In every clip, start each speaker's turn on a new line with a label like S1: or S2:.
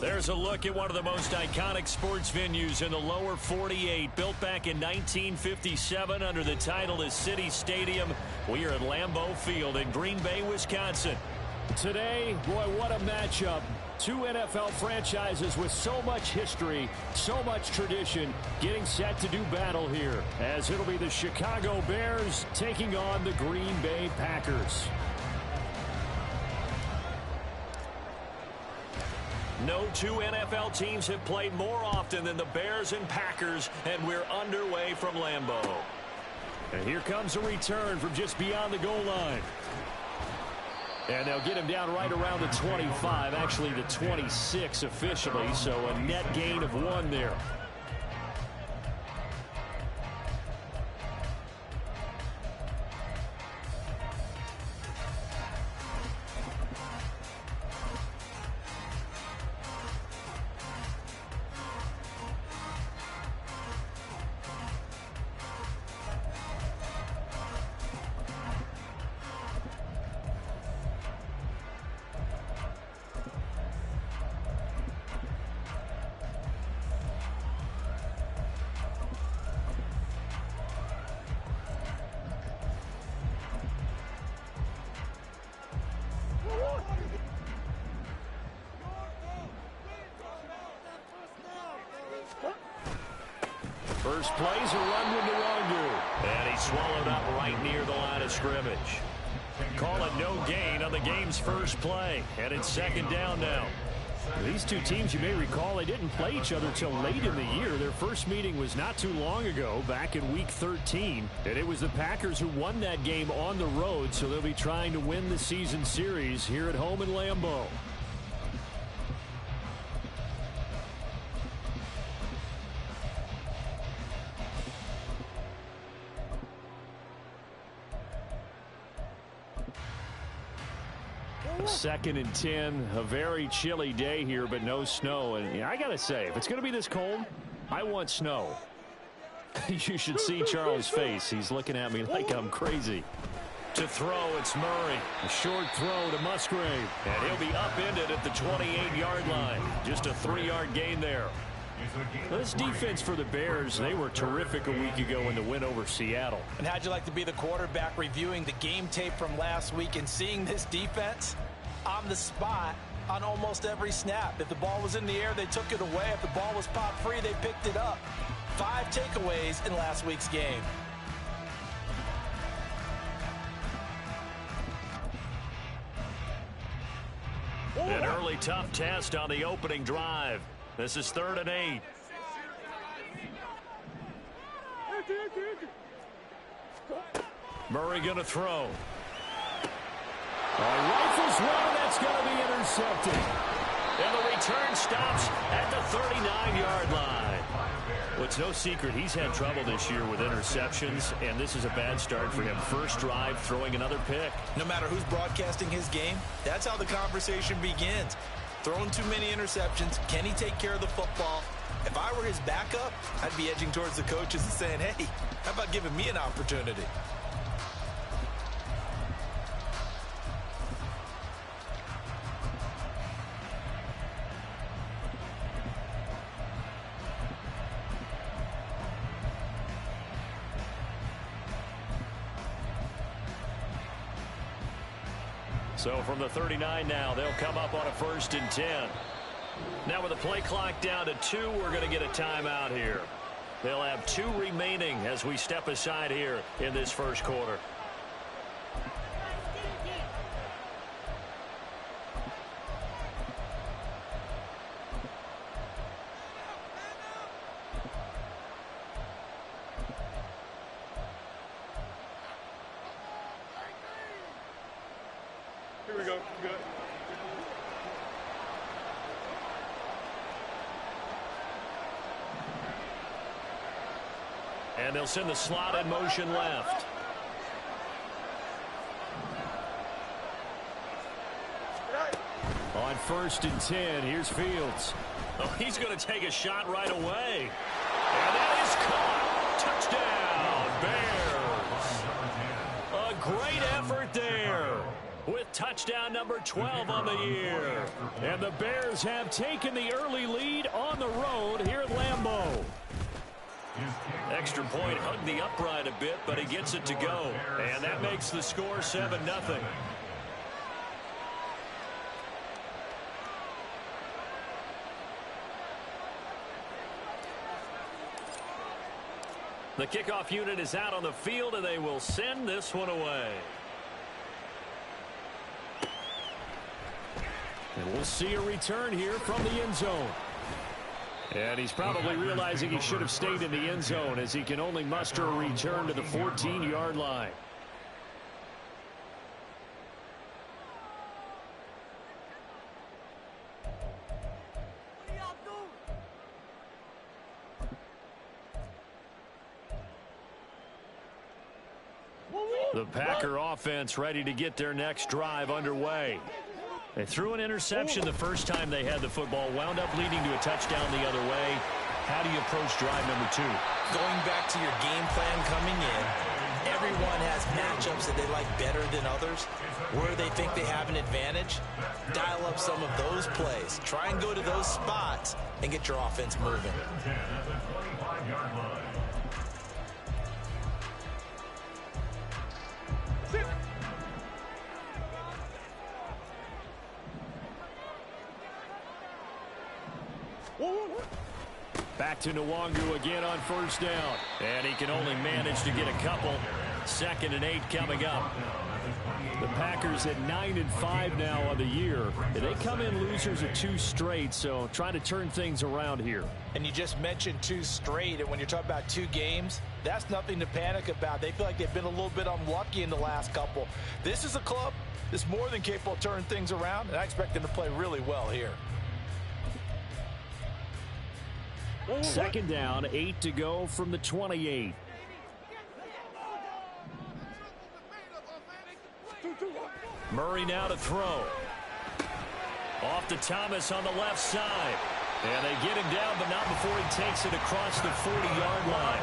S1: There's a look at one of the most iconic sports venues in the lower 48, built back in 1957 under the title of City Stadium. We are at Lambeau Field in Green Bay, Wisconsin.
S2: Today, boy, what a matchup. Two NFL franchises with so much history, so much tradition, getting set to do battle here, as it'll be the Chicago Bears taking on the Green Bay Packers.
S1: No two NFL teams have played more often than the Bears and Packers, and we're underway from Lambeau.
S2: And here comes a return from just beyond the goal line. And they'll get him down right around the 25, actually the 26 officially, so a net gain of 1 there. First play's a run with Nwangu.
S1: And he swallowed up right near the line of scrimmage. Call it no gain on the game's first play. And it's second down now.
S2: These two teams, you may recall, they didn't play each other till late in the year. Their first meeting was not too long ago, back in Week 13. And it was the Packers who won that game on the road, so they'll be trying to win the season series here at home in Lambeau. Second and 10, a very chilly day here, but no snow. And I got to say, if it's going to be this cold, I want snow. You should see Charles' face. He's looking at me like I'm crazy.
S1: To throw, it's Murray.
S2: A short throw to Musgrave.
S1: And he'll be upended at the 28-yard line. Just a 3-yard gain there.
S2: This defense for the Bears, they were terrific a week ago in the win over Seattle.
S3: And how'd you like to be the quarterback reviewing the game tape from last week and seeing this defense on the spot on almost every snap? If the ball was in the air, they took it away. If the ball was popped free, they picked it up. 5 takeaways in last week's game.
S1: An early tough test on the opening drive. This is 3rd and 8. Murray going to throw.
S2: Rifles one, that's going to be intercepted.
S1: And the return stops at the 39-yard line. Well, it's no secret he's had trouble this year with interceptions, and this is a bad start for him. First drive, throwing another pick.
S3: No matter who's broadcasting his game, that's how the conversation begins. Throwing too many interceptions. Can he take care of the football? If I were his backup, I'd be edging towards the coaches and saying, hey, how about giving me an opportunity?
S1: So from the 39 now, they'll come up on a 1st and 10. Now with the play clock down to 2, we're going to get a timeout here. They'll have 2 remaining as we step aside here in this first quarter.
S4: Here we go. Good.
S1: And they'll send the slot in motion left.
S2: On 1st and 10, here's Fields.
S1: Oh, he's going to take a shot right away. And that is caught. Touchdown, Bears. A great effort there with touchdown number 12 on the year.
S2: And the Bears have taken the early lead on the road here at Lambeau.
S1: Extra point hugged the upright a bit, but he gets it to go. And that makes the score 7-0. The kickoff unit is out on the field, and they will send this one away.
S2: And we'll see a return here from the end zone. And he's probably realizing he should have stayed in the end zone as he can only muster a return to the 14-yard line. The Packer offense ready to get their next drive underway. They threw an interception the first time they had the football, wound up leading to a touchdown the other way. How do you approach drive number 2?
S3: Going back to your game plan coming in, everyone has matchups that they like better than others. Where they think they have an advantage, dial up some of those plays. Try and go to those spots and get your offense moving.
S2: Back to Nwangu again on first down. And he can only manage to get a couple. 2nd and 8 coming up. The Packers at 9-5 now on the year. They come in losers of 2 straight, so trying to turn things around here.
S3: And you just mentioned 2 straight, and when you're talking about 2 games, that's nothing to panic about. They feel like they've been a little bit unlucky in the last couple. This is a club that's more than capable of turning things around, and I expect them to play really well here.
S2: 2nd down, 8 to go from the 28.
S1: Murray now to throw. Off to Thomas on the left side. And they get him down, but not before he takes it across the 40-yard line.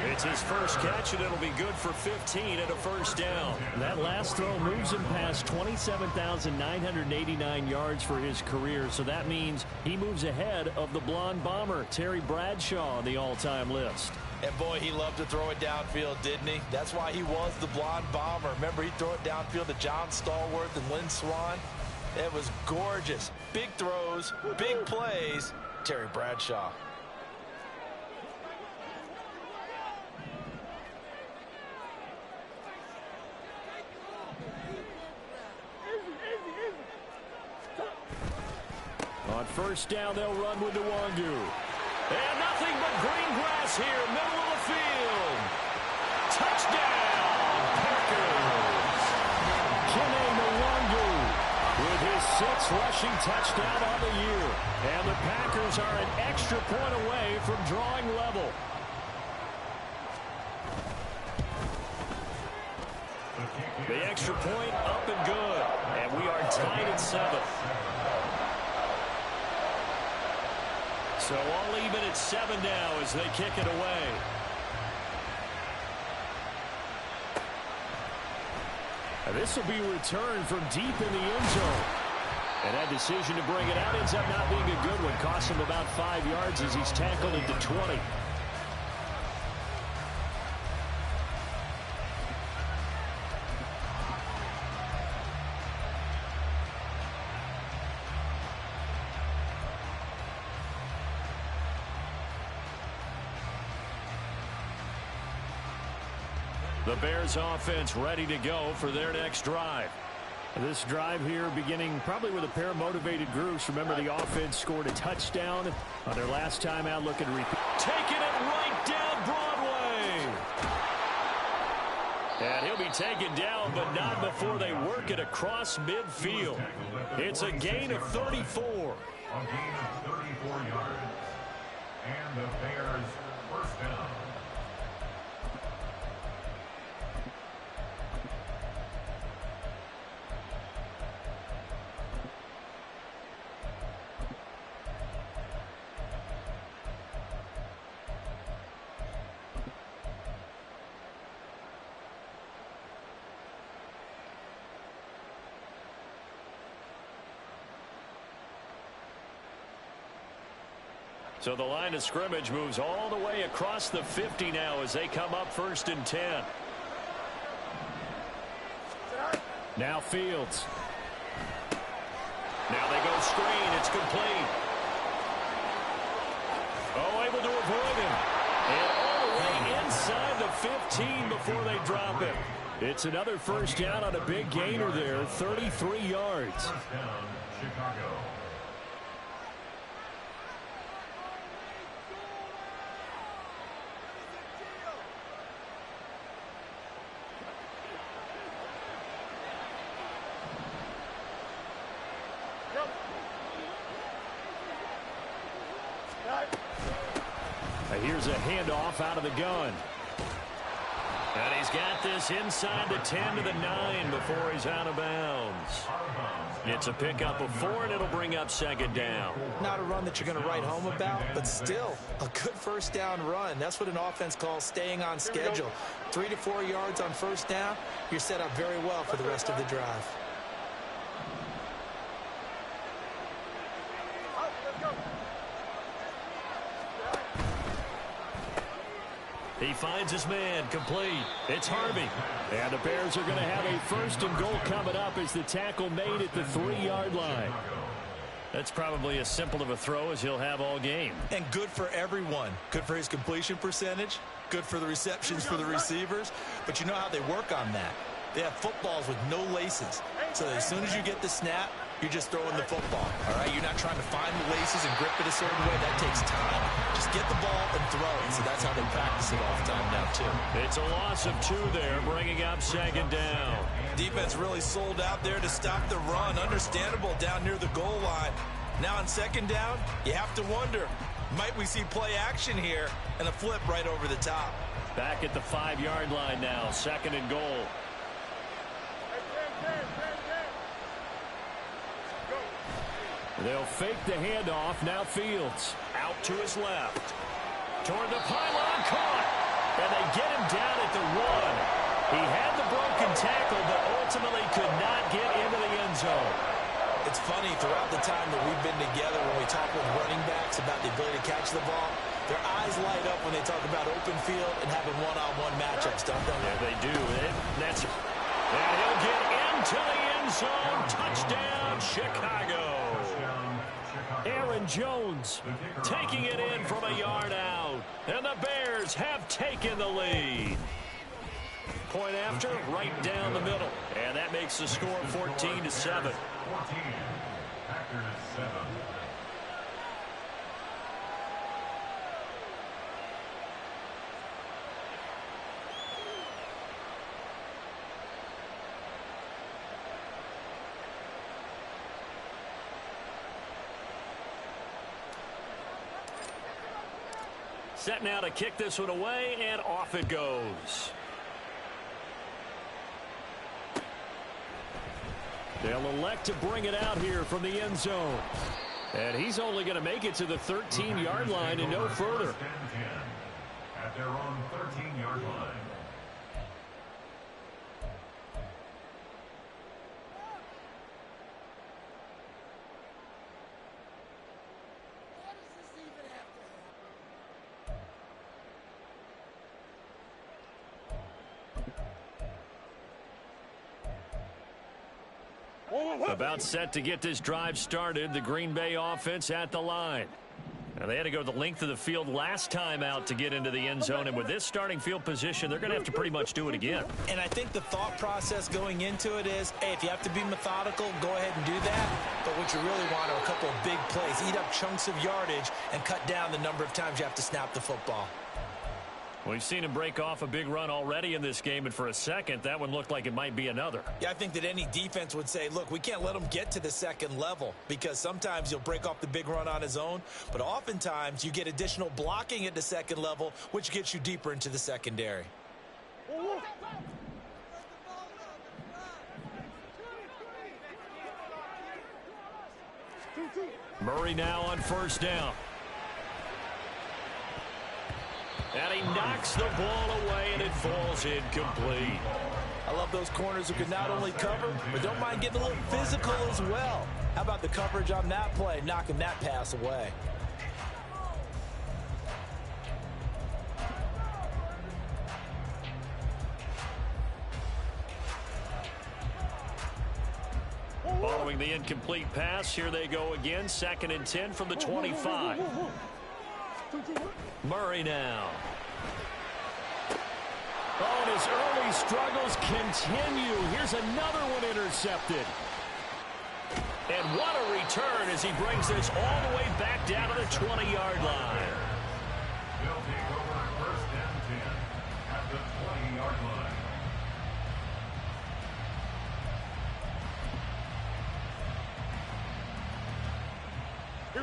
S1: It's his first catch, and it'll be good for 15 and a first down.
S2: That last throw moves him past 27,989 yards for his career, so that means he moves ahead of the blonde bomber, Terry Bradshaw, on the all-time list.
S3: And boy, he loved to throw it downfield, didn't he? That's why he was the blonde bomber. Remember, he'd throw it downfield to John Stallworth and Lynn Swann. It was gorgeous. Big throws, big plays. Terry Bradshaw.
S2: On first down, they'll run with Nwangu.
S1: And nothing but green grass here, middle of the field. Touchdown, Packers.
S2: Kene Nwangu with his 6th rushing touchdown on the year. And the Packers are an extra point away from drawing level.
S1: The extra point up and good. And we are tied at 7. So all even at 7 now as they kick it away.
S2: And this will be returned from deep in the end zone. And that decision to bring it out ends up not being a good one. Cost him about 5 yards as he's tackled into 20.
S1: The Bears offense ready to go for their next drive.
S2: This drive here beginning probably with a pair of motivated groups. Remember, the offense scored a touchdown on their last time out. Looking to repeat.
S1: Taking it right down Broadway. And he'll be taken down, but not before they work it across midfield. It's a gain of 34.
S4: A gain of 34 yards. And the Bears first down.
S1: So the line of scrimmage moves all the way across the 50 now as they come up 1st and 10.
S2: Now Fields.
S1: Now they go screen. It's complete. Oh, able to avoid him. And all the way inside the 15 before they drop it.
S2: It's another first down on a big gainer there, 33 yards.
S4: First down, Chicago.
S2: Here's a handoff out of the gun.
S1: And he's got this inside the 10 to the 9 before he's out of bounds. It's a pickup of 4, and it'll bring up 2nd down.
S3: Not a run that you're going to write home about, but still a good first down run. That's what an offense calls staying on schedule. 3 to 4 yards on first down, you're set up very well for the rest of the drive.
S1: He finds his man, complete. It's Harvey.
S2: And the Bears are going to have a 1st and goal coming up as the tackle made at the 3-yard line.
S1: That's probably as simple of a throw as he'll have all game.
S3: And good for everyone. Good for his completion percentage. Good for the receptions for the receivers. But you know how they work on that. They have footballs with no laces. So as soon as you get the snap, you're just throwing the football. All right, you're not trying to find the laces and grip it a certain way. That takes time. Just get the ball and throw it. So that's how they practice it all the time now, too.
S1: It's a loss of 2 there, bringing up 2nd down.
S3: Defense really sold out there to stop the run. Understandable down near the goal line. Now on 2nd down, you have to wonder, might we see play action here and a flip right over the top?
S1: Back at the 5-yard line now, 2nd and goal.
S2: They'll fake the handoff. Now Fields.
S1: Out to his left. Toward the pylon, caught. And they get him down at the 1. He had the broken tackle, but ultimately could not get into the end zone.
S3: It's funny, throughout the time that we've been together, when we talk with running backs about the ability to catch the ball, their eyes light up when they talk about open field and having one-on-one matchups, don't they?
S1: Yeah, they do. And he'll get into the end zone. Touchdown, Chicago.
S2: Aaron Jones
S1: taking it in from a yard out. And the Bears have taken the lead. Point after, right down the middle. And that makes the score 14-7.
S4: 14. Packers 7.
S1: Set now to kick this one away, and off it goes.
S2: They'll elect to bring it out here from the end zone. And he's only going to make it to the 13-yard line and no further.
S4: At their own 13-yard line.
S1: About set to get this drive started, the Green Bay offense at the line. Now, they had to go the length of the field last time out to get into the end zone, and with this starting field position, they're going to have to pretty much do it again.
S3: And I think the thought process going into it is, hey, if you have to be methodical, go ahead and do that. But what you really want are a couple of big plays, eat up chunks of yardage, and cut down the number of times you have to snap the football.
S1: We've seen him break off a big run already in this game, and for a second, that one looked like it might be another.
S3: Yeah, I think that any defense would say, look, we can't let him get to the second level, because sometimes he'll break off the big run on his own, but oftentimes you get additional blocking at the second level, which gets you deeper into the secondary.
S1: Murray now on first down. And he knocks the ball away, and it falls incomplete.
S3: I love those corners who can not only cover, but don't mind getting a little physical as well. How about the coverage on that play, knocking that pass away?
S1: Throwing the incomplete pass. Here they go again. 2nd and 10 from the 25. Murray now.
S2: Oh, and his early struggles continue. Here's another one intercepted.
S1: And what a return as he brings this all the way back down to the 20-yard line.
S4: They'll take over 1st and 10 at the 20-yard line.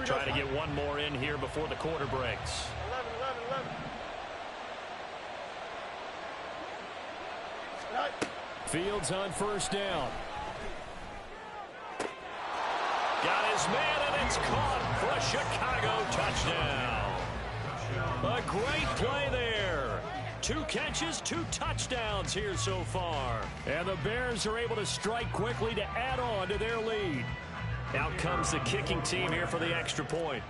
S1: Trying to get one more in here before the quarter breaks.
S5: 11.
S2: Fields on 1st down.
S1: Got his man, and it's caught for a Chicago touchdown. A great play there. 2 catches, 2 touchdowns here so far.
S2: And the Bears are able to strike quickly to add on to their lead.
S1: Out comes the kicking team here for the extra point.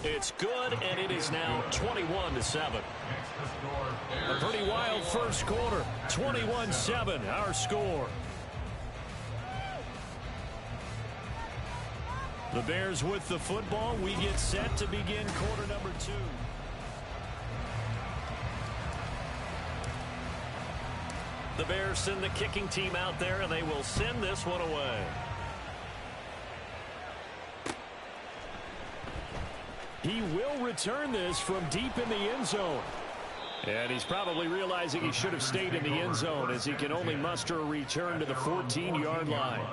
S1: It's good, and it is now 21-7.
S2: A pretty wild first quarter. 21-7, our score. The Bears with the football. We get set to begin quarter number 2.
S1: The Bears send the kicking team out there, and they will send this one away.
S2: He will return this from deep in the end zone. And he's probably realizing he should have stayed in the end zone as he can only muster a return to the 14-yard line.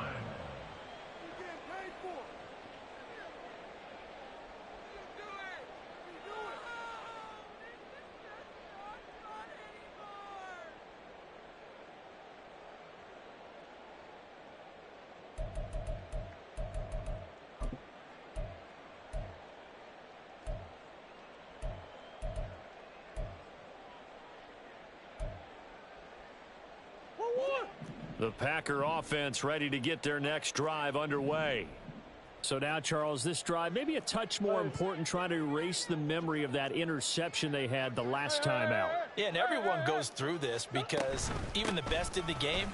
S1: The Packer offense ready to get their next drive underway.
S2: So now, Charles, this drive maybe a touch more important, trying to erase the memory of that interception they had the last time out.
S3: Yeah, and everyone goes through this because even the best in the game,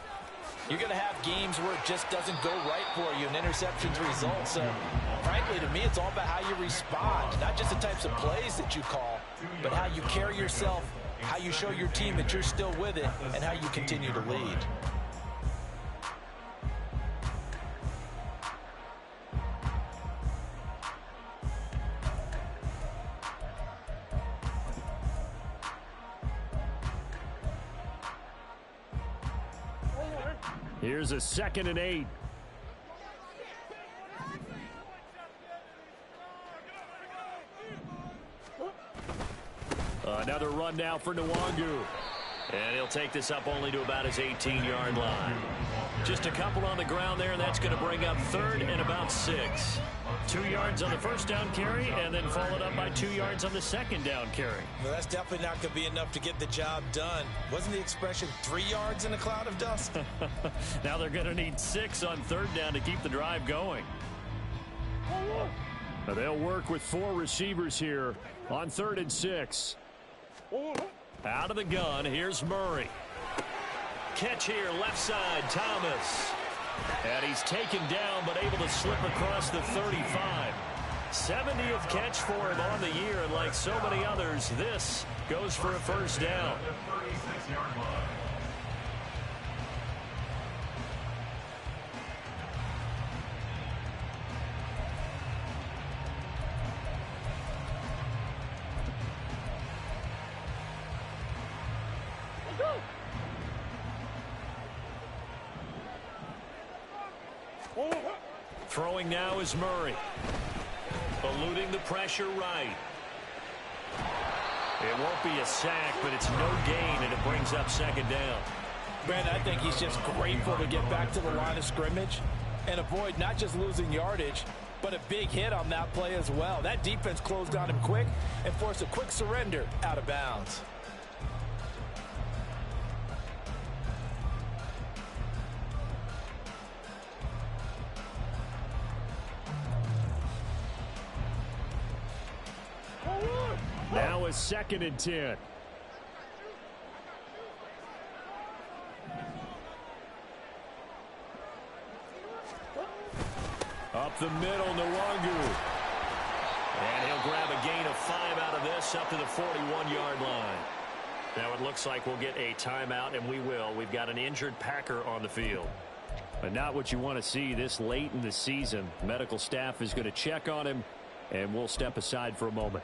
S3: you're going to have games where it just doesn't go right for you and interceptions result. So, frankly, to me, it's all about how you respond, not just the types of plays that you call, but how you carry yourself, how you show your team that you're still with it, and how you continue to lead.
S2: Here's a 2nd and 8. Another run now for Nwangu.
S1: And he'll take this up only to about his 18-yard line. Just a couple on the ground there, and that's going to bring up 3rd and about 6.
S2: 2 yards on the first down carry, and then followed up by 2 yards on the second down carry.
S3: Well, that's definitely not going to be enough to get the job done. Wasn't the expression 3 yards in a cloud of dust?
S2: Now they're going to need 6 on 3rd down to keep the drive going. Now they'll work with 4 receivers here on 3rd and 6.
S1: Out of the gun, here's Murray. Catch here, left side, Thomas. And he's taken down, but able to slip across the 35. 70th catch for him on the year, and like so many others, this goes for a first down. Throwing now is Murray. Eluding the pressure right. It won't be a sack, but it's no gain, and it brings up 2nd down.
S3: Brandon, I think he's just grateful to get back to the line of scrimmage and avoid not just losing yardage, but a big hit on that play as well. That defense closed on him quick and forced a quick surrender out of bounds.
S2: Now a 2nd and 10. the middle, Nwangu.
S1: And he'll grab a gain of 5 out of this up to the 41-yard line. Now it looks like we'll get a timeout, and we will. We've got an injured Packer on the field.
S2: But not what you want to see this late in the season. Medical staff is going to check on him, and we'll step aside for a moment.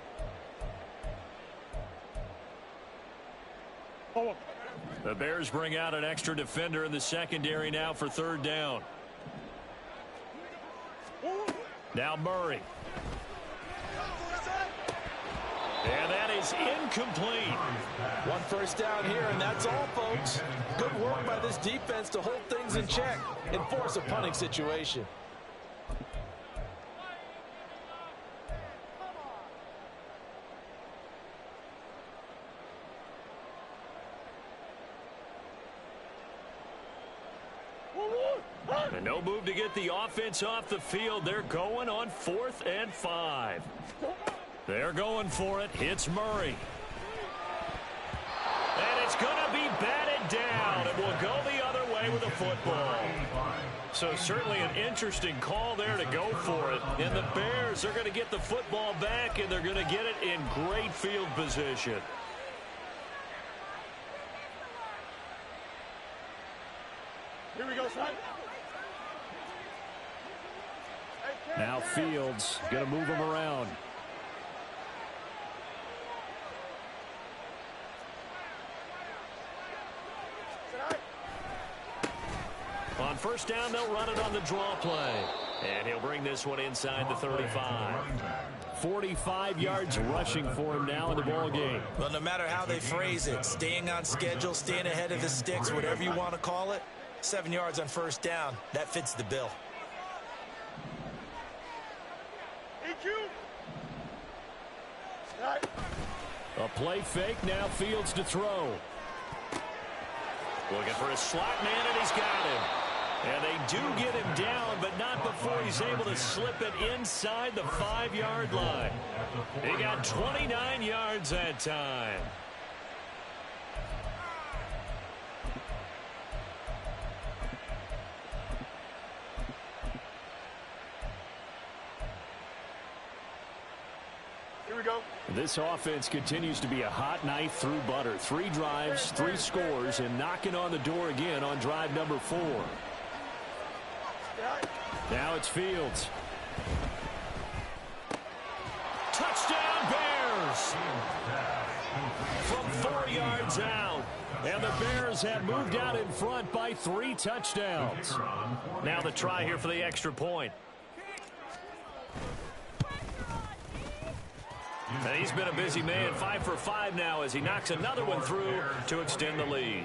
S1: The Bears bring out an extra defender in the secondary now for third down. Now Murray. And that is incomplete.
S3: One first down here, and that's all, folks. Good work by this defense to hold things in check and force a punting situation.
S1: And no move to get the offense off the field. They're going on 4th and 5. They're going for it. Hits Murray. And it's going to be batted down. It will go the other way with the football. So certainly an interesting call there to go for it. And the Bears are going to get the football back, and they're going to get it in great field position.
S5: Here we go, son.
S2: Now Fields going to move him around.
S1: On first down, they'll run it on the draw play. And he'll bring this one inside the 35.
S2: 45 yards rushing for him now in the ball game.
S3: Well, no matter how they phrase it, staying on schedule, staying ahead of the sticks, whatever you want to call it, 7 yards on first down, that fits the bill.
S2: A play fake, now Fields to throw.
S1: Looking for a slot man, and he's got him. And they do get him down, but not before he's able to slip it inside the 5-yard line. He got 29 yards that time.
S2: This offense continues to be a hot knife through butter. 3 drives, 3 scores, and knocking on the door again on drive number 4. Now it's Fields.
S1: Touchdown Bears! From 4 yards out.
S2: And the Bears have moved out in front by 3 touchdowns.
S1: Now the try here for the extra point. And he's been a busy man, 5 for 5 now as he knocks another one through to extend the lead.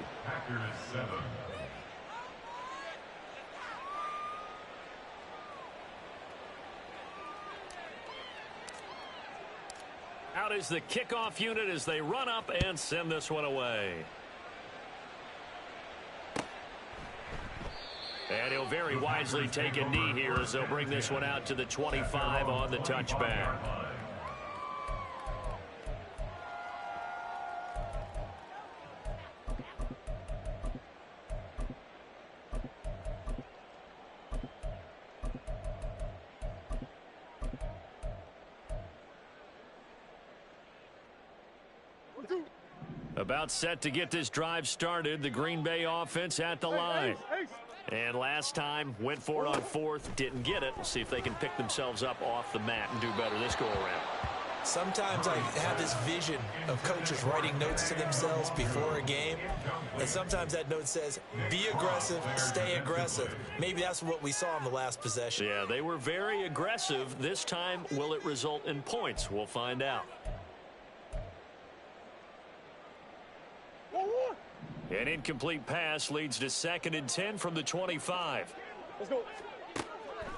S1: Out is the kickoff unit as they run up and send this one away. And he'll very wisely take a knee here as they'll bring this one out to the 25 on the touchback. About set to get this drive started. The Green Bay offense at the line. And last time, went for it on 4th, didn't get it. We'll see if they can pick themselves up off the mat and do better this go-around.
S3: Sometimes I have this vision of coaches writing notes to themselves before a game, and sometimes that note says, be aggressive, stay aggressive. Maybe that's what we saw in the last possession.
S1: Yeah, they were very aggressive. This time, will it result in points? We'll find out. An incomplete pass leads to 2nd and 10 from the 25.
S5: Let's go.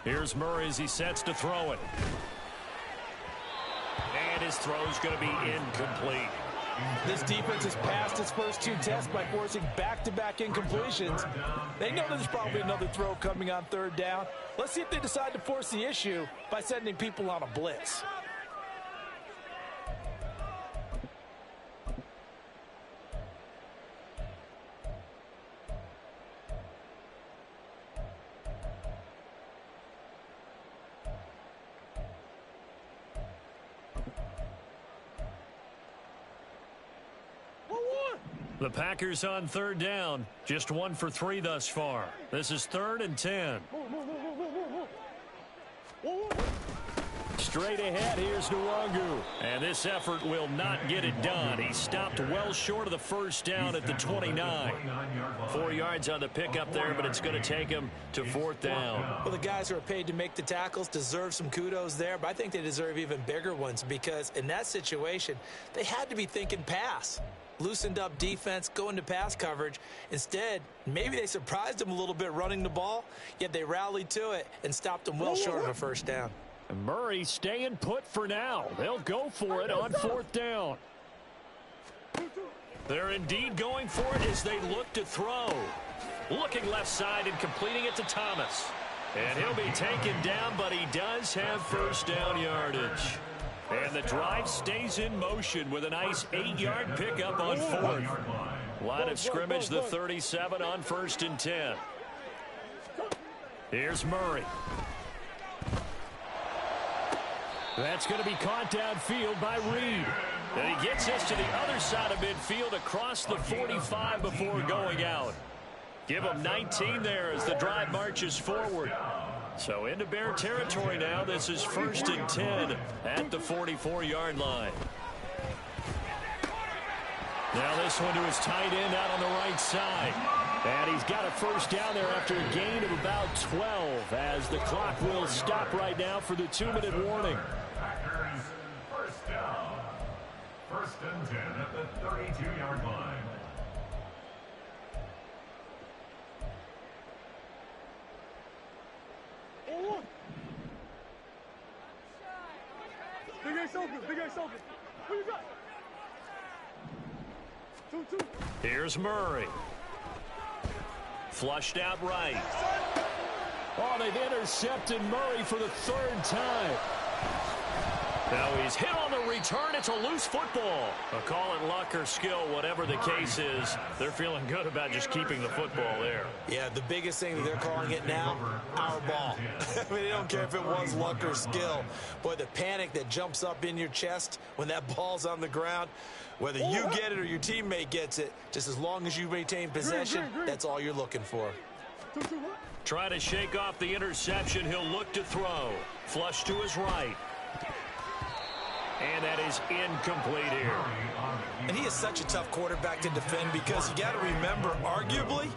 S1: Here's Murray as he sets to throw it. And his throw's going to be incomplete.
S3: This defense has passed its first 2 tests by forcing back-to-back incompletions. They know there's probably another throw coming on 3rd down. Let's see if they decide to force the issue by sending people on a blitz.
S1: The Packers on third down. Just 1 for 3 thus far. This is 3rd and 10. Straight ahead, here's Nwangu. And this effort will not get it done. He stopped well short of the first down at the 29. 4 yards on the pickup there, but it's going to take him to 4th down.
S3: Well, the guys who are paid to make the tackles deserve some kudos there, but I think they deserve even bigger ones because in that situation, they had to be thinking pass. Loosened up defense, going to pass coverage. Instead, maybe they surprised them a little bit running the ball, yet they rallied to it and stopped them well short of a first down.
S2: Murray staying put for now. They'll go for it on 4th down.
S1: They're indeed going for it as they look to throw. Looking left side and completing it to Thomas. And he'll be taken down, but he does have first down yardage. And the drive stays in motion with a nice 8-yard pickup on 4th. Line of scrimmage, the 37 on 1st and 10. Here's Murray. That's going to be caught downfield by Reed. And he gets us to the other side of midfield across the 45 before going out. Give him 19 there as the drive marches forward. So into Bear territory now. This is 1st and 10 at the 44-yard line. Now this one to his tight end out on the right side. And he's got a first down there after a gain of about 12 as the clock will stop right now for the 2-minute warning.
S4: Packers, first down. 1st and 10 at the 32-yard line.
S5: Big Ace open, Big Ace open. Who you got? 2-2.
S1: Here's Murray. Flushed out right.
S2: Oh, they've intercepted Murray for the 3rd time.
S1: Now he's hit on the return. It's a loose football. I'll call it luck or skill, whatever the case is. They're feeling good about just keeping the football there.
S3: Yeah, the biggest thing that they're calling it now, our ball. I mean, they don't care if it was luck or skill. Boy, the panic that jumps up in your chest when that ball's on the ground, whether you get it or your teammate gets it, just as long as you maintain possession, that's all you're looking for.
S1: Try to shake off the interception. He'll look to throw. Flush to his right. And that is incomplete here.
S3: And he is such a tough quarterback to defend because you got to remember, arguably,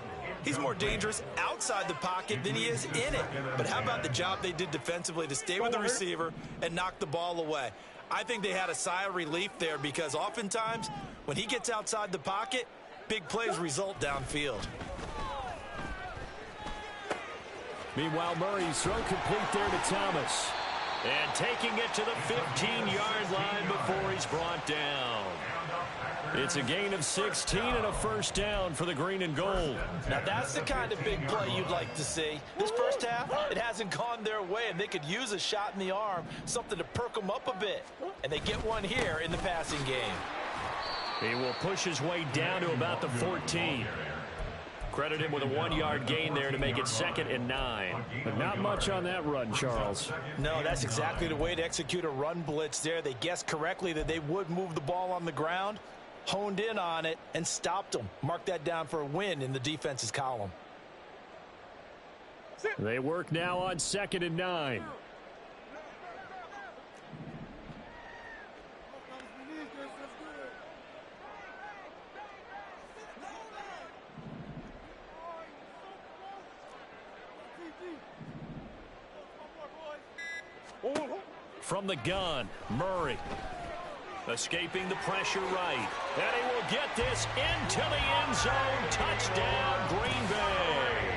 S3: he's more dangerous outside the pocket than he is in it. But how about the job they did defensively to stay with the receiver and knock the ball away? I think they had a sigh of relief there because oftentimes when he gets outside the pocket, big plays result downfield.
S2: Meanwhile, Murray's throw complete there to Thomas.
S1: And taking it to the 15-yard line before he's brought down. It's a gain of 16 and a first down for the green and gold.
S3: Now that's the kind of big play you'd like to see. This first half, it hasn't gone their way, and they could use a shot in the arm, something to perk them up a bit. And they get one here in the passing game.
S1: He will push his way down to about the 14. Credit him with a 1-yard gain there to make it 2nd and 9.
S2: But not much on that run, Charles.
S3: No, that's exactly the way to execute a run blitz there. They guessed correctly that they would move the ball on the ground, honed in on it, and stopped them. Mark that down for a win in the defense's column.
S2: They work now on 2nd and 9.
S1: From the gun, Murray. Escaping the pressure right. And he will get this into the end zone. Touchdown, Green Bay.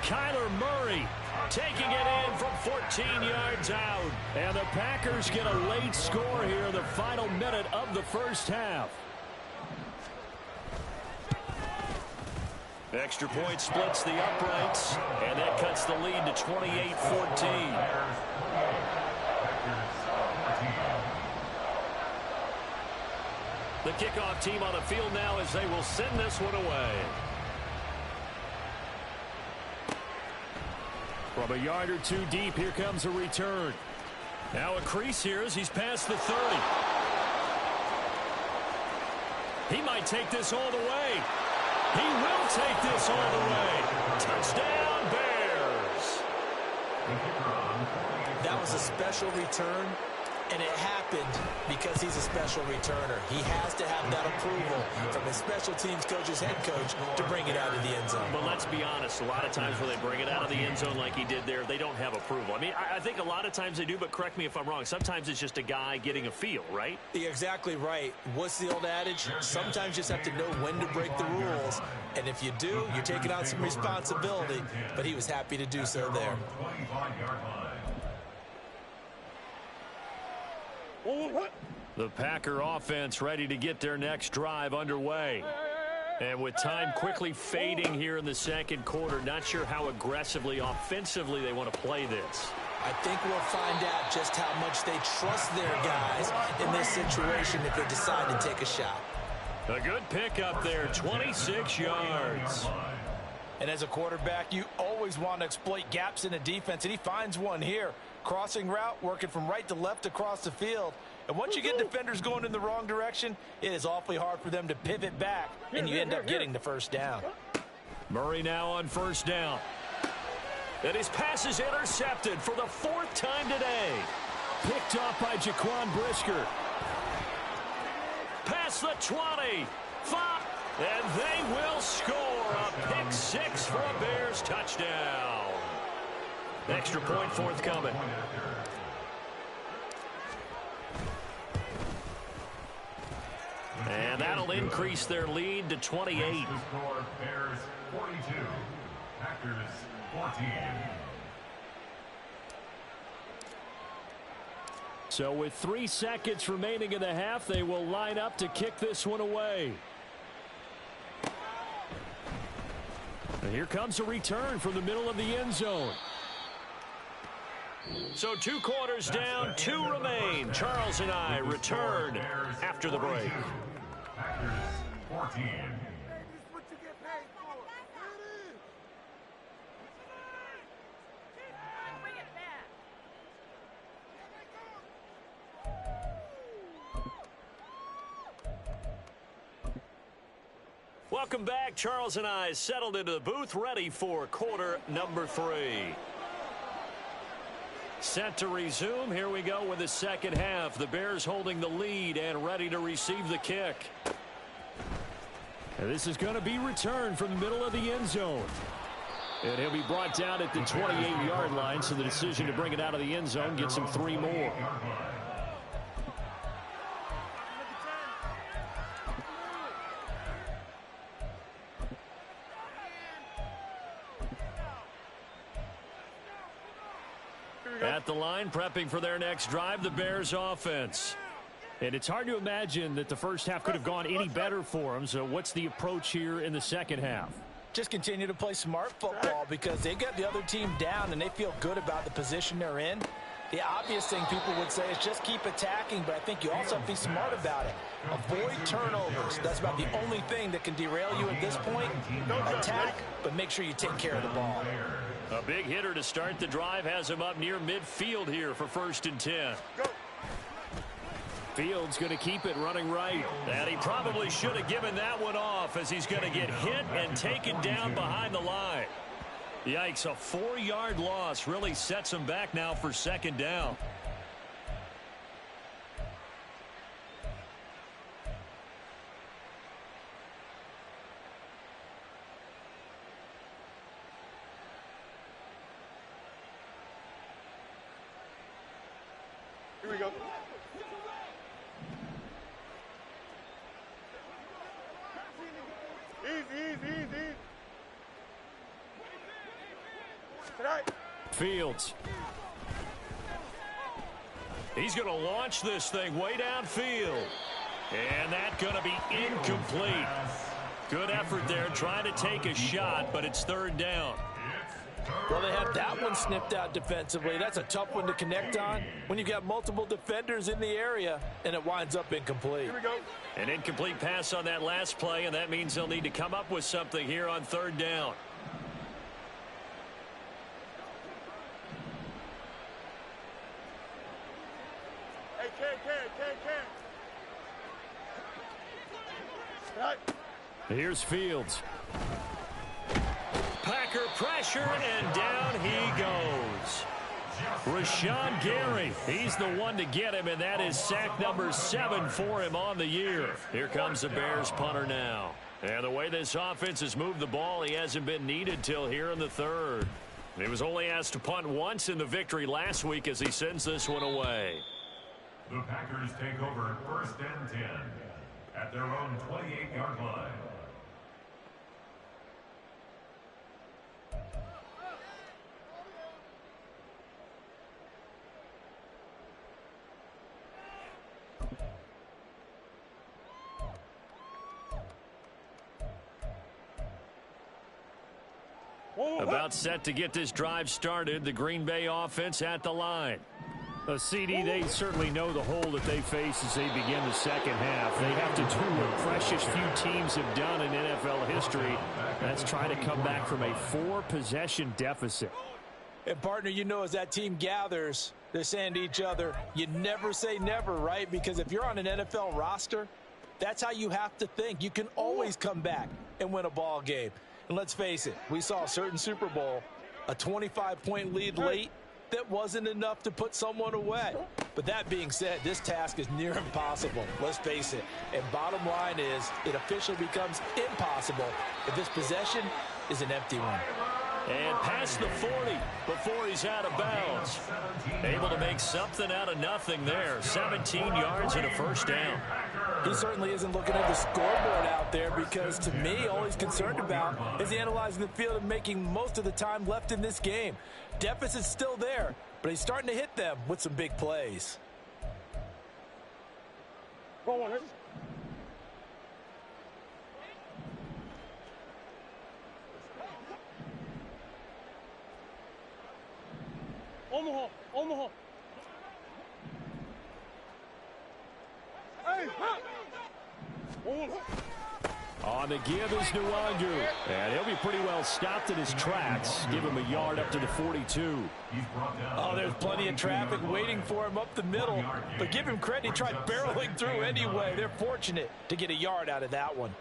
S1: Kyler Murray taking it in from 14 yards out.
S2: And the Packers get a late score here in the final minute of the first half.
S1: Extra point splits the uprights, and that cuts the lead to 28-14. The kickoff team on the field now as they will send this one away.
S2: From a yard or two deep, here comes a return.
S1: Now a crease here as he's past the 30.
S2: He might take this all the way. He will take this all the way. Touchdown, Bears.
S3: That was a special return, and it happened because he's a special returner. He has to have that approval from his special teams coach's head coach to bring it out of the end zone.
S1: But let's be honest, a lot of times when they bring it out of the end zone like he did there, they don't have approval. I mean, I think a lot of times they do, but correct me if I'm wrong. Sometimes it's just a guy getting a feel, right?
S3: You're exactly right. What's the old adage? Sometimes you just have to know when to break the rules. And if you do, you're taking on some responsibility. But he was happy to do so there.
S1: The Packer offense ready to get their next drive underway. And with time quickly fading here in the second quarter, not sure how aggressively, offensively they want to play this.
S3: I think we'll find out just how much they trust their guys in this situation if they decide to take a shot.
S1: A good pickup there, 26 yards.
S3: And as a quarterback, you always want to exploit gaps in a defense, and he finds one here. Crossing route, working from right to left across the field. And once you get defenders going in the wrong direction, it is awfully hard for them to pivot back, and you end up getting the first down.
S1: Murray now on first down. And his pass is intercepted for the fourth time today.
S2: Picked off by Jaquan Brisker.
S1: Past the 20. 5. And they will score a pick six for a Bears touchdown. Extra point forthcoming. And that'll increase their lead to 28.
S4: Bears 42, Packers 14.
S2: So with 3 seconds remaining in the half, they will line up to kick this one away. And here comes a return from the middle of the end zone.
S1: So 2 quarters down, 2 remain. Charles and I return after the break.
S4: Packers 14.
S1: Welcome back. Charles and I settled into the booth, ready for quarter number 3. Set to resume. Here we go with the second half. The Bears holding the lead and ready to receive the kick.
S2: And this is going to be returned from the middle of the end zone. And he'll be brought down at the 28-yard line, so the decision to bring it out of the end zone gets him 3 more.
S1: At the line, prepping for their next drive, the Bears offense.
S2: And it's hard to imagine that the first half could have gone any better for them. So what's the approach here in the second half?
S3: Just continue to play smart football because they got the other team down and they feel good about the position they're in. The obvious thing people would say is just keep attacking, but I think you also have to be smart about it. Avoid turnovers. That's about the only thing that can derail you at this point. Attack, but make sure you take care of the ball.
S1: A big hitter to start the drive has him up near midfield here for 1st and 10.
S2: Fields going to keep it running right.
S1: And he probably should have given that one off as he's going to get hit and taken down behind the line. Yikes, a 4-yard loss really sets him back now for 2nd down.
S5: Here we go. Easy. Tonight.
S1: Fields. He's going to launch this thing way downfield. And that's going to be incomplete. Good effort there trying to take a shot, but it's 3rd down.
S3: Well, they have that one snipped out defensively. That's a tough one to connect on when you've got multiple defenders in the area, and it winds up incomplete.
S5: Here we go.
S1: An incomplete pass on that last play, and that means they'll need to come up with something here on 3rd down.
S5: Hey, Ken.
S2: Here's Fields.
S1: Packer pressure, and down he goes. Rashawn Gary, he's the one to get him, and that is sack number 7 for him on the year. Here comes the Bears punter now. And the way this offense has moved the ball, he hasn't been needed till here in the third. He was only asked to punt once in the victory last week as he sends this one away.
S4: The Packers take over 1st and 10 at their own 28-yard line.
S1: About set to get this drive started, the Green Bay offense at the line.
S2: CD, they certainly know the hole that they face as they begin the second half. They have to do what precious few teams have done in NFL history. That's try to come back from a 4-possession deficit.
S3: And, partner, you know, as that team gathers, they're saying to each other, you never say never, right? Because if you're on an NFL roster, that's how you have to think. You can always come back and win a ball game. And let's face it, we saw a certain Super Bowl, a 25-point lead late, that wasn't enough to put someone away. But that being said, this task is near impossible. Let's face it. And bottom line is, it officially becomes impossible if this possession is an empty one.
S1: And past the 40 before he's out of bounds. Able to make something out of nothing there. 17 yards and a first down.
S3: He certainly isn't looking at the scoreboard out there because, to me, all he's concerned about is analyzing the field and making most of the time left in this game. Deficit's still there, but he's starting to hit them with some big plays.
S5: Omaha. Hey,
S2: On the give is Nwangu. And he'll be pretty well stopped in his tracks. Give him a yard up to the 42.
S3: Oh, there's plenty of traffic waiting for him up the middle. But give him credit, he tried barreling through anyway. They're fortunate to get a yard out of that one.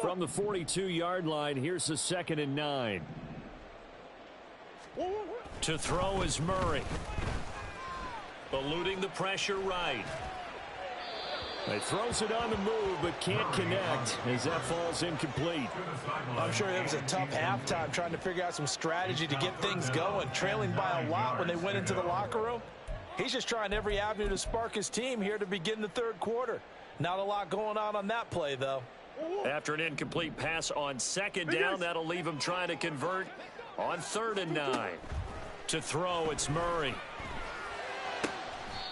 S2: From the 42-yard line, here's the 2nd and 9.
S1: To throw is Murray. Eluding the pressure right.
S2: He throws it on the move, but can't connect as that falls incomplete.
S3: I'm sure it was a tough halftime trying to figure out some strategy to get things going, trailing by a lot when they went into the locker room. He's just trying every avenue to spark his team here to begin the third quarter. Not a lot going on that play, though.
S1: After an incomplete pass on 2nd down, that'll leave him trying to convert on 3rd and 9. To throw, it's Murray.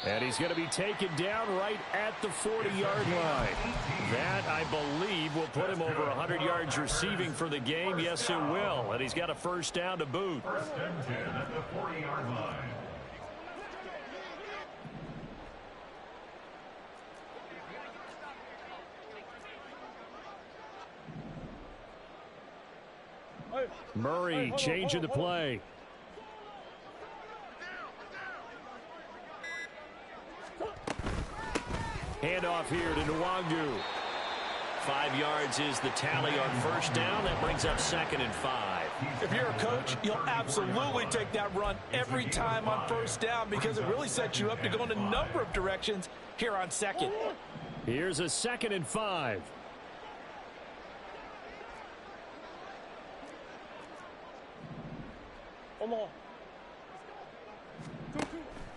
S2: And he's going to be taken down right at the 40-yard line.
S1: That, I believe, will put him over 100 yards receiving for the game. Yes, it will. And he's got a first down to boot.
S4: 1st and 10 at the 40-yard line.
S2: Murray changing the play. Handoff here to Nwangu.
S1: 5 yards is the tally on first down. That brings up 2nd and 5.
S3: If you're a coach, you'll absolutely take that run every time on first down because it really sets you up to go in a number of directions here on 2nd.
S2: Here's a 2nd and 5.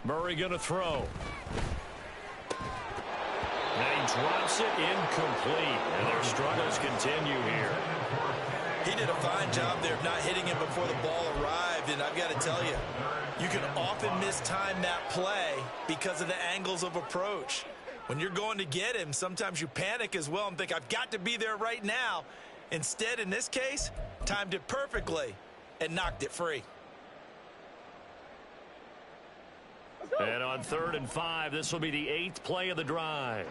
S1: Murray going to throw. Now he drops it incomplete. And their struggles continue here.
S3: He did a fine job there of not hitting it before the ball arrived. And I've got to tell you, you can often mistime that play because of the angles of approach. When you're going to get him, sometimes you panic as well and think, I've got to be there right now. Instead, in this case, timed it perfectly and knocked it free.
S1: And on 3rd and 5, this will be the 8th play of the drive.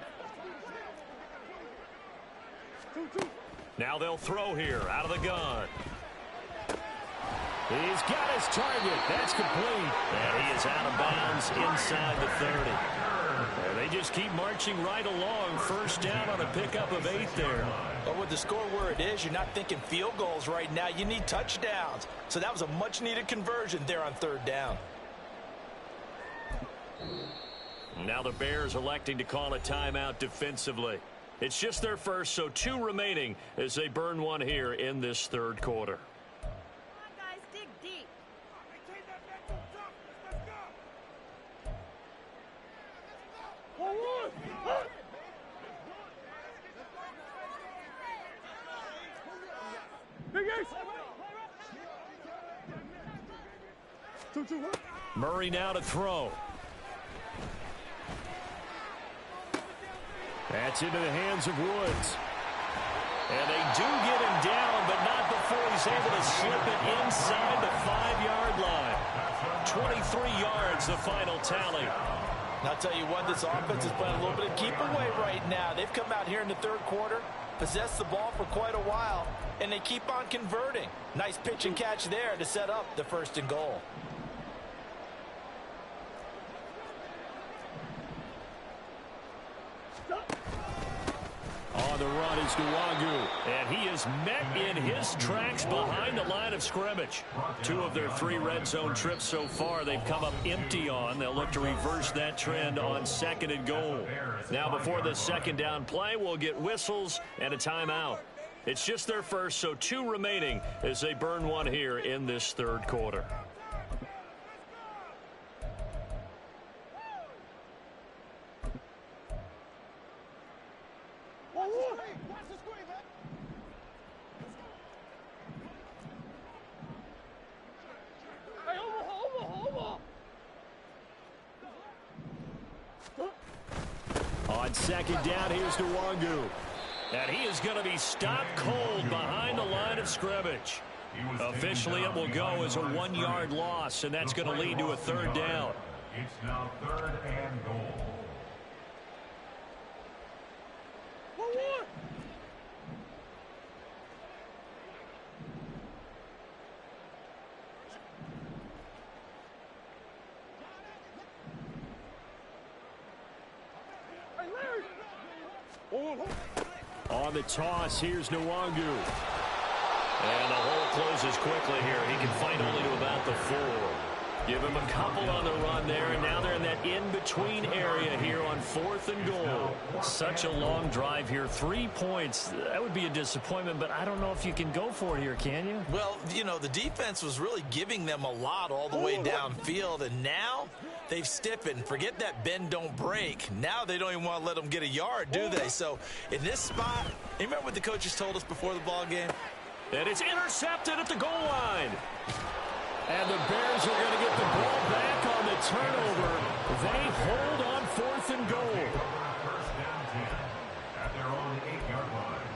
S1: Now they'll throw here out of the gun.
S2: He's got his target. That's complete.
S1: And he is out of bounds inside the 30.
S2: And they just keep marching right along. First down on a pickup of 8 there.
S3: But with the score where it is, you're not thinking field goals right now. You need touchdowns. So that was a much-needed conversion there on 3rd down.
S1: Now the Bears electing to call a timeout defensively. It's just their first, so 2 remaining as they burn one here in this 3rd quarter.
S6: Come on, guys, dig deep.
S2: Murray now to throw. That's into the hands of Woods.
S1: And they do get him down, but not before he's able to slip it inside the 5-yard line. 23 yards, the final tally.
S3: And I'll tell you what, this offense is playing a little bit of keep away right now. They've come out here in the 3rd quarter, possessed the ball for quite a while, and they keep on converting. Nice pitch and catch there to set up the 1st and goal.
S2: On the run is Nwangu. And he is met in his tracks behind the line of scrimmage. 2 of their 3 red zone trips so far they've come up empty on. They'll look to reverse that trend on 2nd and goal. Now before the 2nd down play, we'll get whistles and a timeout. It's just their first, so 2 remaining as they burn one here in this 3rd quarter. On 2nd down, here's Nwangu. And he is going to be stopped cold behind the line of scrimmage. Officially, it will go as a 1-yard loss, and that's going to lead to a 3rd down.
S4: It's now 3rd and goal.
S2: On the toss, here's Nwangu.
S1: And the hole closes quickly here. He can fight only to about the 4. Give him a couple on the run there, and now they're in that in-between area here on 4th and goal. Such a long drive here. 3 points. That would be a disappointment, but I don't know if you can go for it here, can you?
S3: Well, you know, the defense was really giving them a lot all the way downfield, and now they've stiffened. Forget that bend, don't break. Now they don't even want to let them get a yard, do they? So in this spot, you remember what the coaches told us before the ball game?
S1: And it's intercepted at the goal line.
S2: And the Bears are going to get the ball back on the turnover. They hold on 4th and goal.
S4: First down 10 at their own 8-yard line.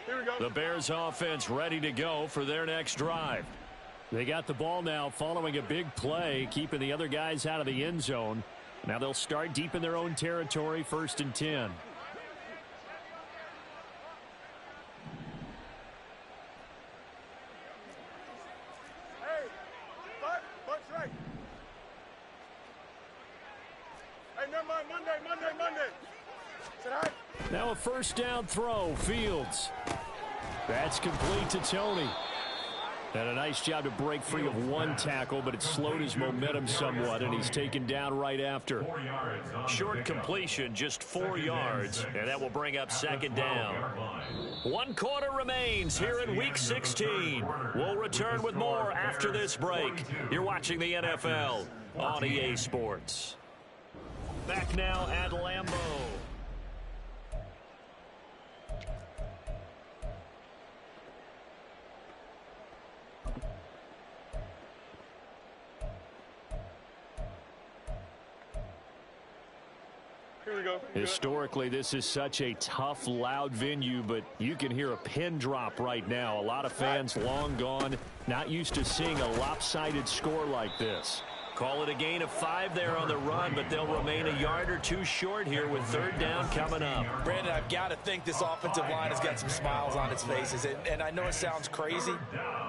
S5: Here we go.
S2: The Bears offense ready to go for their next drive. They got the ball now following a big play, keeping the other guys out of the end zone. Now they'll start deep in their own territory, 1st and 10. Now a 1st down throw, Fields. That's complete to Tony. And a nice job to break free of 1 tackle, but it slowed his momentum somewhat, and he's taken down right after.
S1: Short completion, just 4 yards, and that will bring up 2nd down. 1 quarter remains here in Week 16. We'll return with more after this break. You're watching the NFL on EA Sports. Back now at Lambeau.
S5: Here we go.
S2: Historically, this is such a tough, loud venue, but you can hear a pin drop right now. A lot of fans long gone, not used to seeing a lopsided score like this.
S1: Call it a gain of 5 there on the run, but they'll remain a yard or 2 short here with 3rd down coming up.
S3: Brandon, I've got to think this offensive line has got some smiles on its faces. And I know it sounds crazy,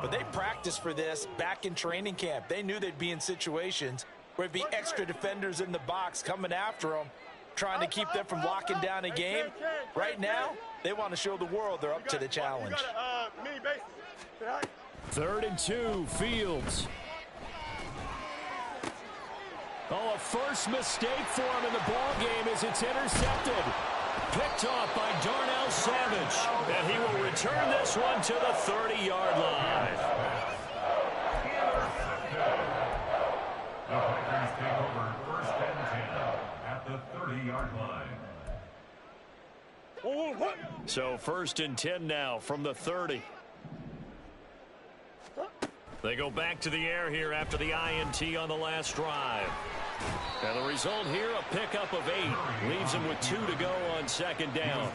S3: but they practiced for this back in training camp. They knew they'd be in situations where it'd be extra defenders in the box coming after them, trying to keep them from locking down a game. Right now, they want to show the world they're up to the challenge.
S2: 3rd and 2, Fields. Oh, a first mistake for him in the ball game as it's intercepted. Picked off by Darnell Savage. And he will return this one to the 30-yard line.
S4: The Packers take over 1st and 10 at the 30-yard line.
S1: So 1st and 10 now from the 30. They go back to the air here after the INT on the last drive. And the result here, a pickup of 8. Leaves them with 2 to go on 2nd down.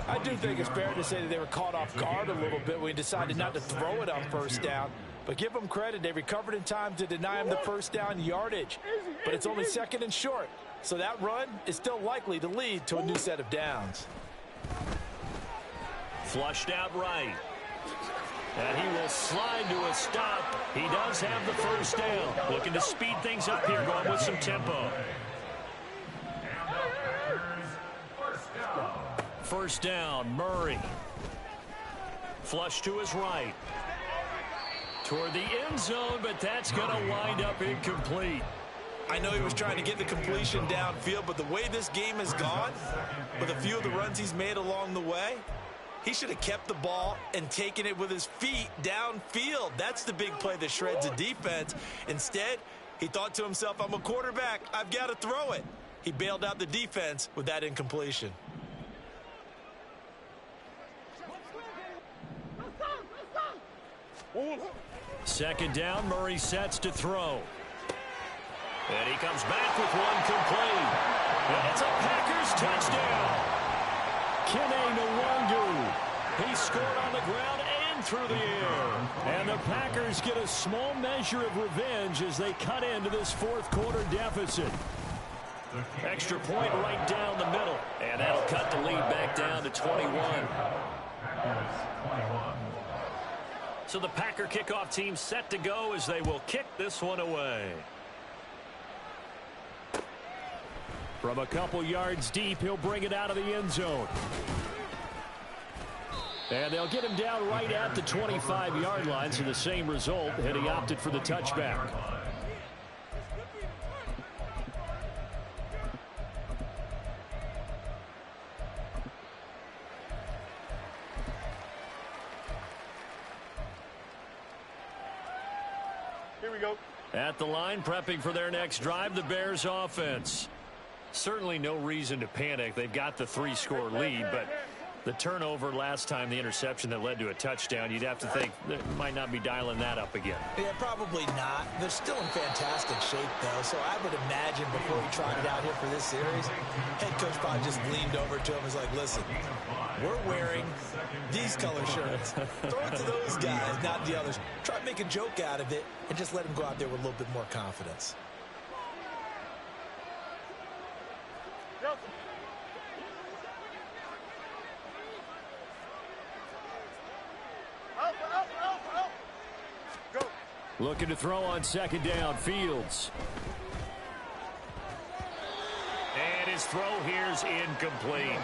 S3: I do think it's fair to say that they were caught off guard a little bit when we decided not to throw it on 1st down. But give them credit. They recovered in time to deny him the 1st down yardage. But it's only 2nd and short. So that run is still likely to lead to a new set of downs.
S1: Flushed out right. And he will slide to a stop. He does have the 1st down. Looking to speed things up here, going with some tempo. 1st down, Murray. Flush to his right. Toward the end zone, but that's going to wind up incomplete.
S3: I know he was trying to get the completion downfield, but the way this game has gone, with a few of the runs he's made along the way, he should have kept the ball and taken it with his feet downfield. That's the big play that shreds a defense. Instead, he thought to himself, I'm a quarterback. I've got to throw it. He bailed out the defense with that incompletion.
S1: Second down, Murray sets to throw. And he comes back with one complete. And it's a Packers touchdown. Kene Nwangu. He scored on the ground and through the air. And the Packers get a small measure of revenge as they cut into this 4th quarter deficit. Extra point right down the middle. And that'll cut the lead back down to 21. So the Packer kickoff team set to go as they will kick this one away.
S2: From a couple yards deep, he'll bring it out of the end zone. And they'll get him down right at the 25-yard line, so the same result, and he opted for the touchback.
S5: Here we go.
S1: At the line, prepping for their next drive, the Bears offense. Certainly no reason to panic. They've got the 3-score lead, but the turnover last time, the interception that led to a touchdown, you'd have to think they might not be dialing that up again.
S3: Yeah, probably not. They're still in fantastic shape, though, so I would imagine before he trotted out here for this series, head coach probably just leaned over to him and was like, listen, we're wearing these color shirts. Throw it to those guys, not the others. Try to make a joke out of it and just let them go out there with a little bit more confidence.
S2: Looking to throw on 2nd down, Fields.
S1: And his throw here's incomplete.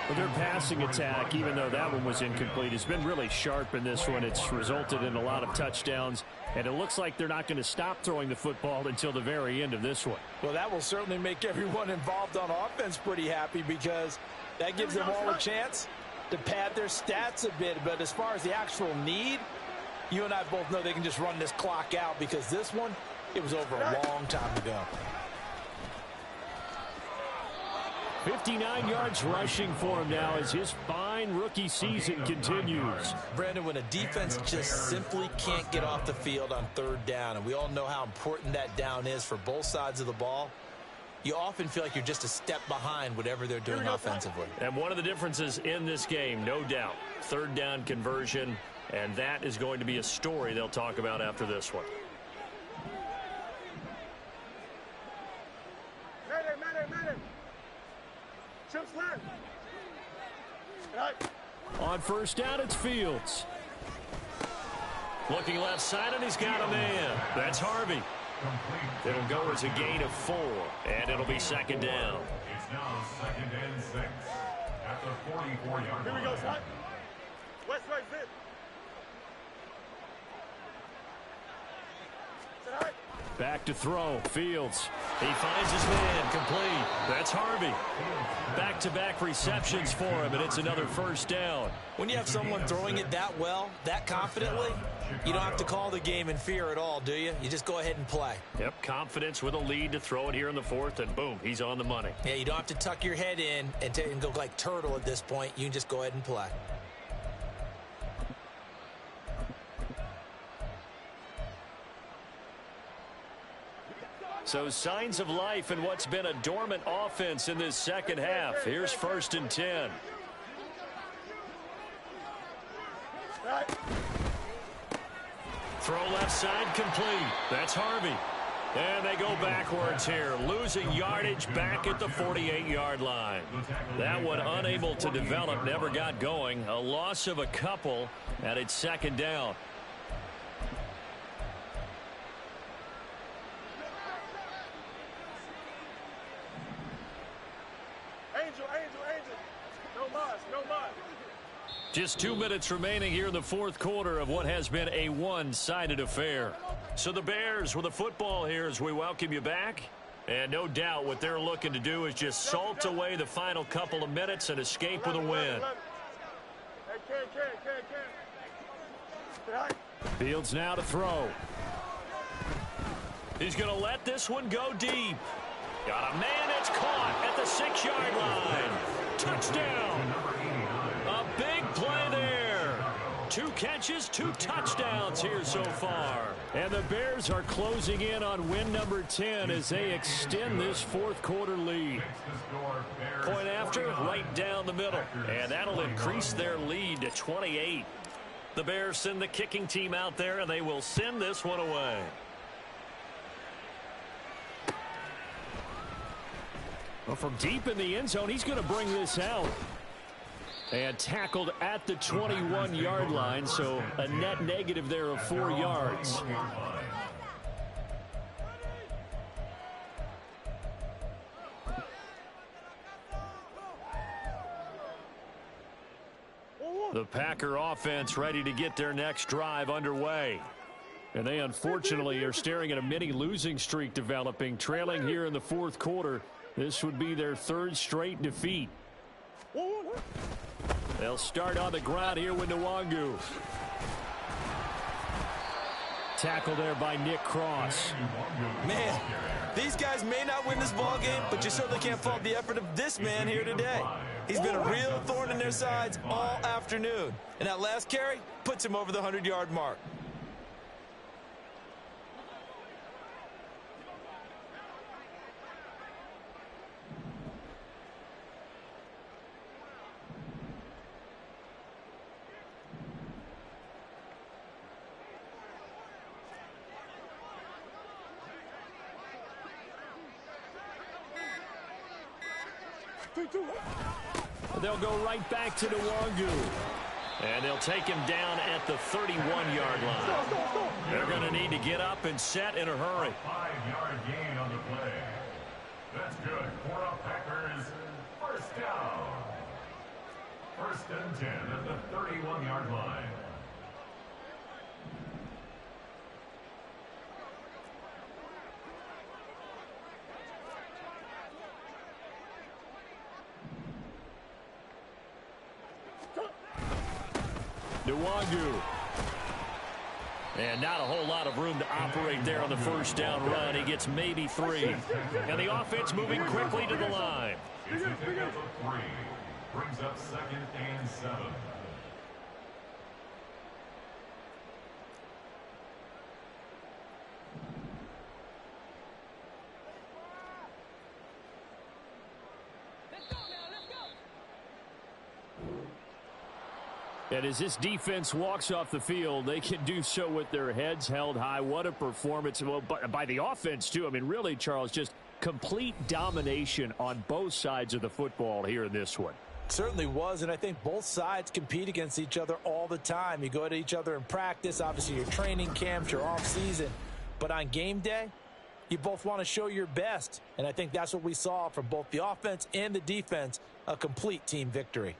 S2: Well, their passing attack, even though that one was incomplete, has been really sharp in this one. It's resulted in a lot of touchdowns, and it looks like they're not going to stop throwing the football until the very end of this one.
S3: Well, that will certainly make everyone involved on offense pretty happy because that gives them all a chance to pad their stats a bit. But as far as the actual need, you and I both know they can just run this clock out because this one, it was over a long time ago.
S2: 59 yards rushing for him now as his fine rookie season continues.
S3: Brandon, when a defense just simply can't get off the field on 3rd down, and we all know how important that down is for both sides of the ball, you often feel like you're just a step behind whatever they're doing offensively.
S1: And one of the differences in this game, no doubt, 3rd down conversion, and that is going to be a story they'll talk about after this one.
S2: On first down, it's Fields.
S1: Looking left side, and he's got a man. That's Harvey. It'll go as a gain of 4, and it'll be second down.
S4: It's now 2nd and 6 at the 44-yard line.
S5: Here we go, slide. West, right, fit. Sit high.
S2: Back to throw. Fields.
S1: He finds his man, complete. That's Harvey. Back-to-back receptions for him, and it's another first down.
S3: When you have someone throwing it that well, that confidently, you don't have to call the game in fear at all, do you? You just go ahead and play.
S1: Yep, confidence with a lead to throw it here in the 4th, and boom, he's on the money.
S3: Yeah, you don't have to tuck your head in and go like turtle at this point. You can just go ahead and play.
S1: So signs of life in what's been a dormant offense in this second half. Here's 1st and 10. Throw left side complete. That's Harvey. And they go backwards here, losing yardage back at the 48-yard line. That one unable to develop, never got going. A loss of a couple, and it's second down. Just 2 minutes remaining here in the 4th quarter of what has been a one-sided affair. So the Bears with the football here as we welcome you back. And no doubt what they're looking to do is just salt away the final couple of minutes and escape with a win.
S2: Fields now to throw.
S1: He's going to let this one go deep. Got a man that's caught at the 6-yard line. Touchdown. A big play there. 2 catches, 2 touchdowns here so far.
S2: And the Bears are closing in on win number 10 as they extend this 4th quarter lead.
S1: Point after, right down the middle. And that'll increase their lead to 28. The Bears send the kicking team out there, and they will send this one away.
S2: Well, from deep in the end zone, he's going to bring this out. And tackled at the 21-yard line, so a net negative there of 4 yards.
S1: The Packer offense ready to get their next drive underway.
S2: And they unfortunately are staring at a mini losing streak developing, trailing here in the 4th quarter. This would be their 3rd straight defeat. They'll start on the ground here with Nwangu. Tackle there by Nick Cross.
S3: Man, these guys may not win this ball game, but you certainly can't fault the effort of this man here today. He's been a real thorn in their sides all afternoon. And that last carry puts him over the 100-yard mark.
S2: They'll go right back to Nwangu.
S1: And they'll take him down at the 31-yard line. They're going to need to get up and set in a hurry.
S4: 5-yard gain on the play. That's good for a Packers first down. 1st and 10 at the 31-yard line.
S2: Nwangu.
S1: And not a whole lot of room to operate there on the first down run. He gets maybe 3. And the offense moving quickly to the line.
S4: It's a pickup of 3. Brings up 2nd and 7.
S2: And as this defense walks off the field, they can do so with their heads held high. What a performance by the offense, too. I mean, really, Charles, just complete domination on both sides of the football here in this one.
S3: Certainly was, and I think both sides compete against each other all the time. You go to each other in practice, obviously your training camps, your off season, but on game day, you both want to show your best, and I think that's what we saw from both the offense and the defense, a complete team victory.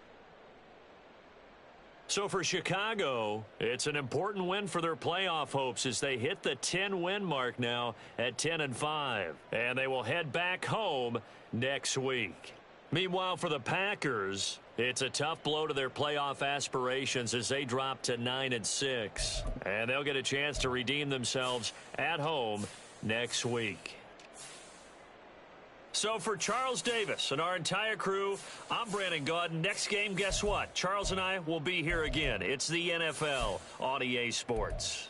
S1: So for Chicago, it's an important win for their playoff hopes as they hit the 10-win mark now at 10-5, and they will head back home next week. Meanwhile, for the Packers, it's a tough blow to their playoff aspirations as they drop to 9-6. And they'll get a chance to redeem themselves at home next week. So for Charles Davis and our entire crew, I'm Brandon Gaudin. Next game, guess what? Charles and I will be here again. It's the NFL on EA Sports.